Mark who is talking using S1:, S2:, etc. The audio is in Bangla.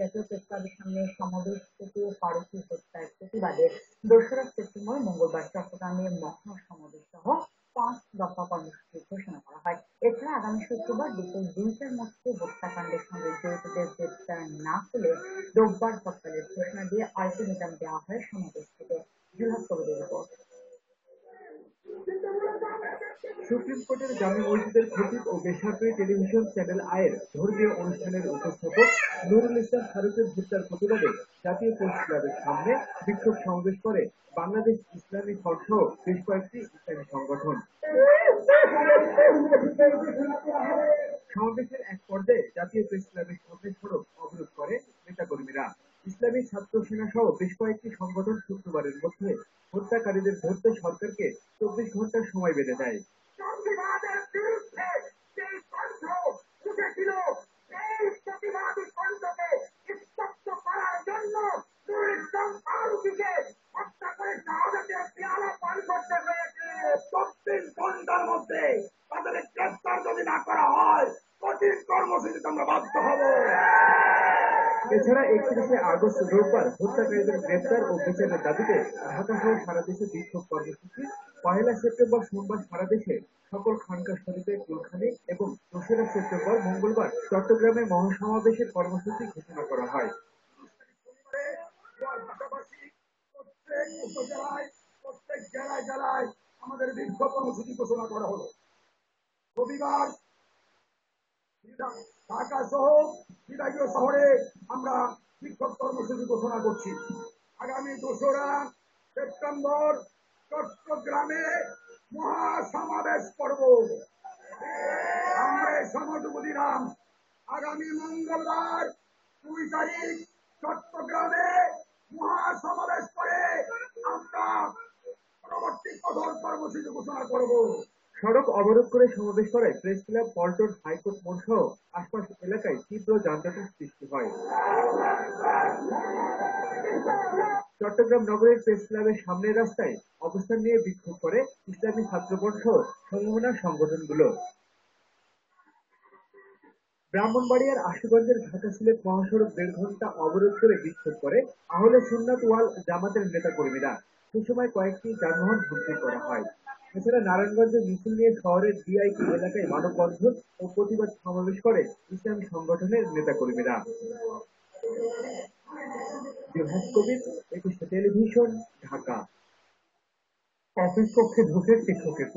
S1: জাতীয় প্রেসক্লাবের সামনে সমাবেশ থেকে ফারুকী হত্যার প্রতিবাদে ২রা সেপ্টেম্বর মঙ্গলবার চট্টগ্রামে মহাসমাবেশ সহ ৫ দফা কর্মসূচি ঘোষণা করা হয়। এছাড়া আগামী শুক্রবার দুপুর ২টার মধ্যে হত্যাকাণ্ডের সঙ্গে জড়িতদের গ্রেপ্তার না হলে রোববার হরতালের ঘোষণা দিয়ে আলটিমেটাম দেওয়া হয় সমাবেশ থেকে। জুলহাস কবিরের রিপোর্ট।
S2: সুপ্রিম কোর্টের জামে মসজিদের খতিব ও বেসরকারি টেলিভিশন চ্যানেল আয়ের ধর্মীয় অনুষ্ঠানের উপস্থাপক নুরুল ইসলাম ফারুকের হত্যার প্রতিবাদে জাতীয় প্রেসক্লাবের সামনে বিক্ষোভ সমাবেশ করে বাংলাদেশ ইসলামী ফ্রন্ট সহ বেশ কয়েকটি ইসলামী সংগঠন। সমাবেশের এক পর্যায়ে জাতীয় প্রেসক্লাবের সামনে সড়ক অবরোধ করে নেতাকর্মীরা। ইসলামী ছাত্র সেনা সহ বেশ কয়েকটি সংগঠন শুক্রবারের মধ্যে হত্যাকারীদের ধরতে সরকারকে ২৪ ঘন্টার সময় বেঁধে দেয়। সংবিধানের বিরুদ্ধে যেই কণ্ঠ উঠেছিল সেই প্রতিবাদী কণ্ঠকে স্তব্ধ করার জন্য নুরুল ইসলাম ফারুকীকে হত্যা করে শাহাদাতের পেয়ালা পান করতে হয়েছে। ২৪ ঘন্টার মধ্যে তাদের গ্রেফতার যদি না করা হয় কঠিন কর্মসূচিতে আমরা বাধ্য হব। এছাড়া ৩১শে আগস্ট রোববার হত্যাকারীদের গ্রেপ্তার ও বিচারের দাবিতে ঢাকা সহ সারা দেশে বিক্ষোভ কর্মসূচি, ১লা সেপ্টেম্বর সোমবার সারা দেশে সকল খানকা শরীফে কুলখানি এবং ২রা সেপ্টেম্বর মঙ্গলবার চট্টগ্রামে মহাসমাবেশের কর্মসূচি ঘোষণা করা হয়। প্রত্যেক উপজেলায় প্রত্যেক জেলায় জেলায় আমাদের বিক্ষোভ কর্মসূচি ঘোষণা করা হলো। রবিবার ঢাকা সহ বিভাগীয় শহরে আমরা বিক্ষোভ কর্মসূচি ঘোষণা করছি। আগামী ২রা সেপ্টেম্বর চট্টগ্রামে মহাসমাবেশ করব। আমরা এই সময়টুকু দিলাম, আগামী মঙ্গলবার ২ তারিখ চট্টগ্রামে মহাসমাবেশ করে আমরা পরবর্তী কঠোর কর্মসূচি ঘোষণা করব। সড়ক অবরোধ করে সমাবেশ করায় প্রেস ক্লাব, পল্টন, হাইকোর্ট মোড় সহ আশপাশ এলাকায় তীব্র যানজটের সৃষ্টি হয়। চট্টগ্রাম নগরের প্রেস ক্লাবের সামনের রাস্তায় অবস্থান নিয়ে বিক্ষোভ করে ইসলামী ছাত্রফ্রন্ট সহ সমমনা সংগঠনগুলো। ব্রাহ্মণবাড়িয়ার আশুগঞ্জের ঢাকা সিলেট মহাসড়ক ১.৫ ঘণ্টা অবরোধ করে বিক্ষোভ করে আহলে সুন্নাত ওয়াল জামাতের নেতাকর্মীরা। সে সময় কয়েকটি যানবাহন ভাঙচুর করা হয়। এছাড়া নারায়ণগঞ্জে মিছিল নিয়ে শহরের ডিআইপি এলাকায় মানববন্ধন ও প্রতিবাদ সমাবেশ করে ইসলামী সংগঠনের নেতাকর্মীরা। জুলহাস কবির, ২১ টেলিভিশন, ঢাকা। অফিস কক্ষে ঢুকে শিক্ষকের